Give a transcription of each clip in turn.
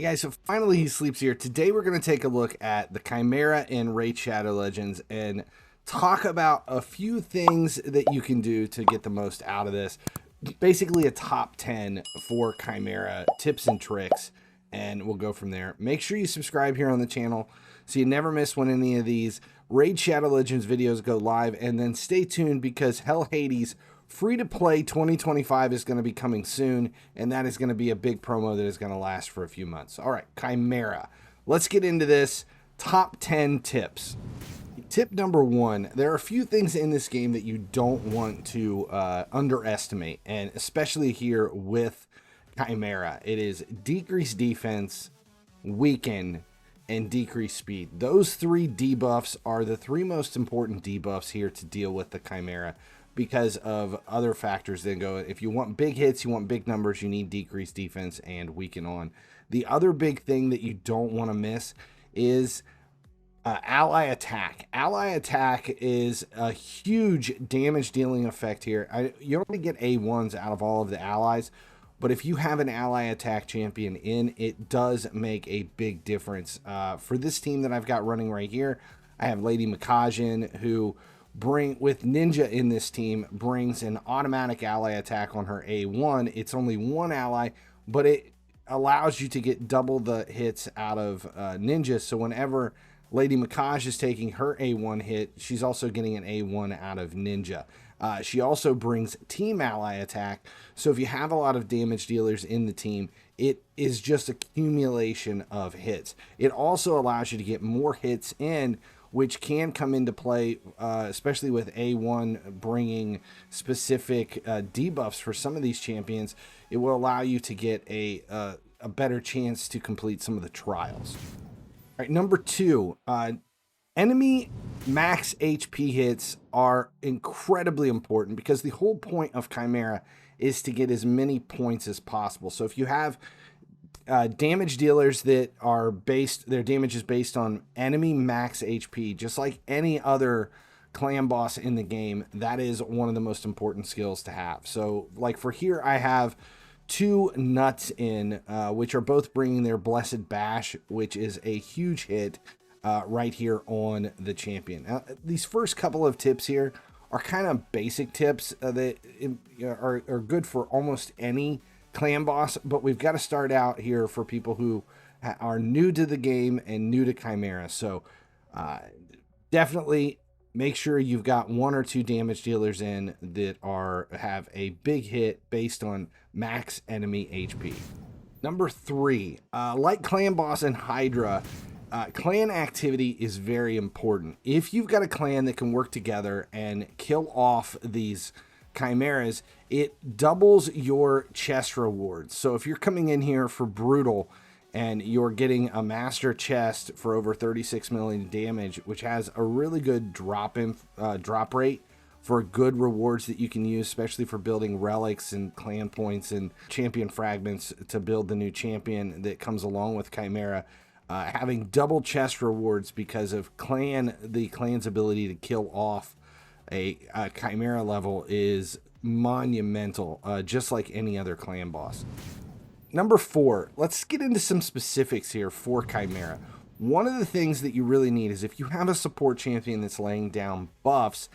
Hey guys, so finally he sleeps here. Today we're going to take a look at the Chimera in Raid Shadow Legends and talk about a few things that you can do to get the most out of this. Basically a top 10 for Chimera tips and tricks, and we'll go from there. Make sure you subscribe here on the channel so you never miss when any of these Raid Shadow Legends videos go live, and then stay tuned because Hell Hades Free-to-play 2025 is going to be coming soon, and that is going to be a big promo that is going to last for a few months. All right, Chimera. Let's get into this. Top 10 tips. Tip number 1, there are a few things in this game that you don't want to underestimate, and especially here with Chimera. It is decrease defense, weaken, and decrease speed. Those 3 debuffs are the 3 most important debuffs here to deal with the Chimera, because of other factors that go. If you want big hits, you want big numbers, you need decreased defense and weaken on. The other big thing that you don't want to miss is ally attack. Ally attack is a huge damage dealing effect here. You only get A1s out of all of the allies, but if you have an ally attack champion in, it does make a big difference. For this team that I've got running right here, I have Lady Makajin, who with Ninja in this team brings an automatic ally attack on her A1. It's only one ally, but it allows you to get double the hits out of Ninja. So whenever Lady Makaj is taking her A1 hit, she's also getting an A1 out of Ninja. She also brings team ally attack. So if you have a lot of damage dealers in the team, it is just accumulation of hits. It also allows you to get more hits in, which can come into play, especially with A1 bringing specific debuffs for some of these champions. It will allow you to get a better chance to complete some of the trials. All right, number 2, enemy max HP hits are incredibly important because the whole point of Chimera is to get as many points as possible. So if you have damage dealers that are their damage is based on enemy max HP, just like any other clan boss in the game. That is one of the most important skills to have. So like for here, I have 2 nuts in, which are both bringing their Blessed Bash, which is a huge hit right here on the champion. Now, these first couple of tips here are kind of basic tips that are good for almost any clan boss, but we've got to start out here for people who are new to the game and new to Chimera. So definitely make sure you've got 1 or 2 damage dealers in that have a big hit based on max enemy HP. Number 3, like clan boss and HYDRA, clan activity is very important. If you've got a clan that can work together and kill off these Chimeras, it doubles your chest rewards. So if you're coming in here for brutal and you're getting a master chest for over 36 million damage, which has a really good drop rate for good rewards that you can use, especially for building relics and clan points and champion fragments to build the new champion that comes along with Chimera. Having double chest rewards because of the clan's ability to kill off a Chimera level is monumental, just like any other clan boss. Number 4, let's get into some specifics here for Chimera. One of the things that you really need is if you have a support champion that's laying down buffs,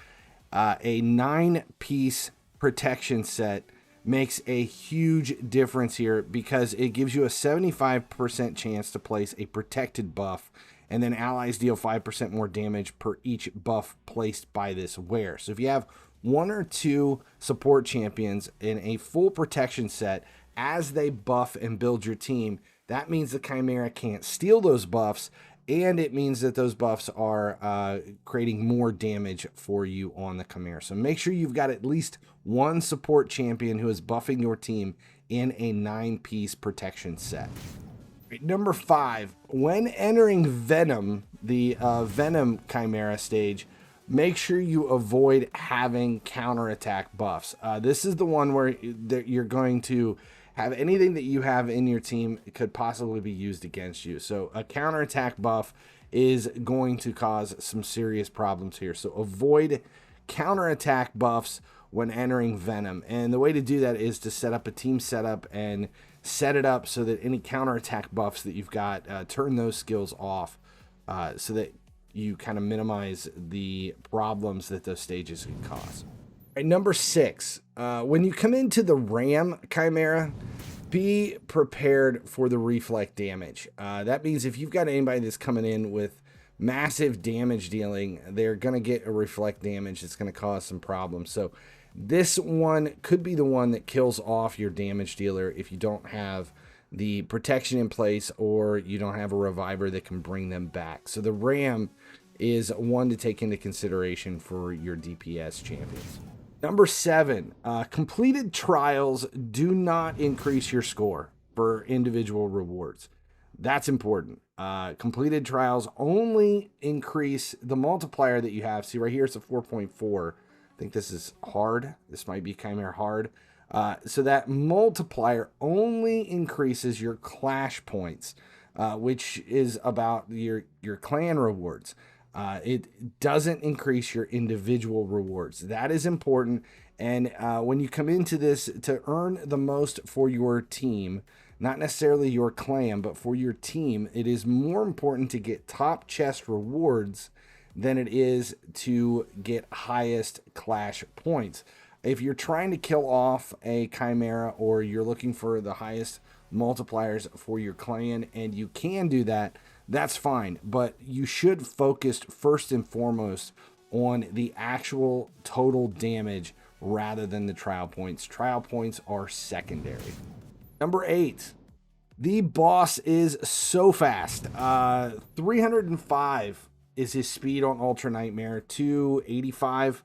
a 9-piece protection set makes a huge difference here because it gives you a 75% chance to place a protected buff, and then allies deal 5% more damage per each buff placed by this wear. So if you have 1 or 2 support champions in a full protection set, as they buff and build your team, that means the Chimera can't steal those buffs, and it means that those buffs are creating more damage for you on the Chimera. So make sure you've got at least 1 support champion who is buffing your team in a 9-piece protection set. Number 5, when entering Venom, the Venom Chimera stage, make sure you avoid having counterattack buffs. This is the one where you're going to have anything that you have in your team could possibly be used against you. So a counterattack buff is going to cause some serious problems here. So avoid counterattack buffs when entering Venom. And the way to do that is to set up a team setup and set it up so that any counterattack buffs that you've got, turn those skills off so that you kind of minimize the problems that those stages can cause. All right, number 6, when you come into the Ram Chimera, be prepared for the reflect damage. That means if you've got anybody that's coming in with massive damage dealing, they're going to get a reflect damage that's going to cause some problems. So this one could be the one that kills off your damage dealer if you don't have the protection in place or you don't have a reviver that can bring them back. So the Ram is one to take into consideration for your DPS champions. Number 7, completed trials do not increase your score for individual rewards. That's important. Completed trials only increase the multiplier that you have. See right here, it's a 4.4. I think this is hard. This might be Chimera hard. So that multiplier only increases your clash points, which is about your clan rewards. It doesn't increase your individual rewards. That is important. And when you come into this to earn the most for your team, not necessarily your clan, but for your team, it is more important to get top chest rewards than it is to get highest clash points. If you're trying to kill off a Chimera or you're looking for the highest multipliers for your clan and you can do that, that's fine. But you should focus first and foremost on the actual total damage rather than the trial points. Trial points are secondary. Number 8, the boss is so fast. 305 is his speed on Ultra Nightmare, 285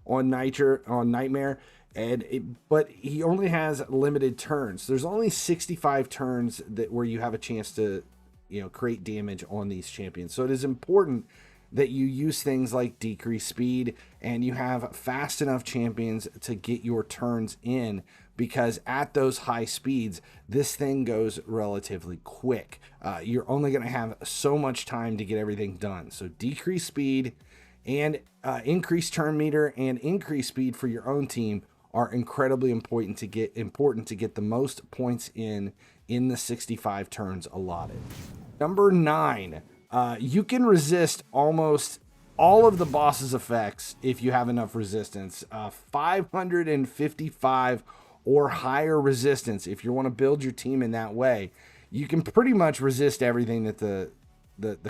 on Nightmare, but he only has limited turns. There's only 65 turns where you have a chance to, create damage on these champions. So it is important that you use things like decreased speed and you have fast enough champions to get your turns in, because at those high speeds, this thing goes relatively quick. You're only going to have so much time to get everything done. So decrease speed and increase turn meter and increase speed for your own team are incredibly important to get the most points in the 65 turns allotted. Number 9, you can resist almost all of the boss's effects if you have enough resistance. 555 or higher resistance. If you want to build your team in that way, you can pretty much resist everything that the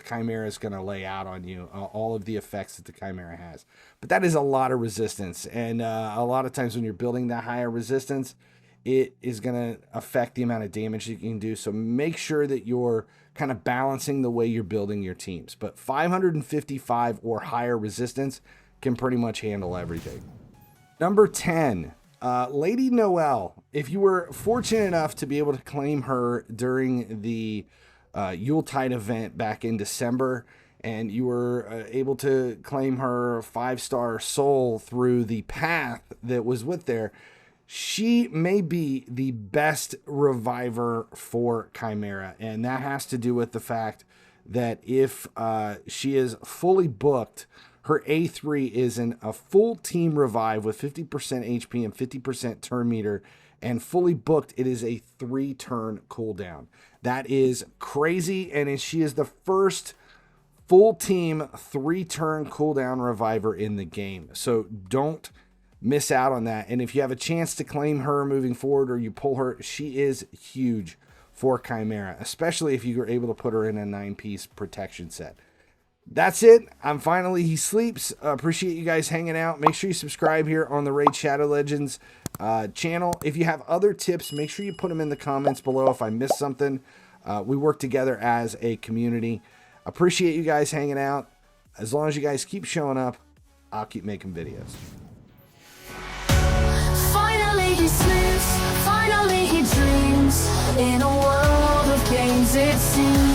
Chimera is going to lay out on you, all of the effects that the Chimera has. But that is a lot of resistance, and a lot of times when you're building that higher resistance, it is going to affect the amount of damage you can do. So make sure that you're kind of balancing the way you're building your teams. But 555 or higher resistance can pretty much handle everything. Number 10, Lady Noelle. If you were fortunate enough to be able to claim her during the Yuletide event back in December, and you were able to claim her 5-star soul through the path that was with there, she may be the best reviver for Chimera. And that has to do with the fact that if she is fully booked, her A3 is a full team revive with 50% HP and 50% turn meter, and fully booked, it is a 3-turn cooldown. That is crazy, and she is the first full team 3-turn cooldown reviver in the game. So don't miss out on that. And if you have a chance to claim her moving forward, or you pull her, she is huge for Chimera, especially if you were able to put her in a 9-piece protection set. That's it. I'm Finally He Sleeps. Appreciate you guys hanging out. Make sure you subscribe here on the Raid Shadow Legends channel. If you have other tips, make sure you put them in the comments below if I missed something. We work together as a community. Appreciate you guys hanging out. As long as you guys keep showing up, I'll keep making videos. Finally he sleeps, finally he dreams. In a world of games it seems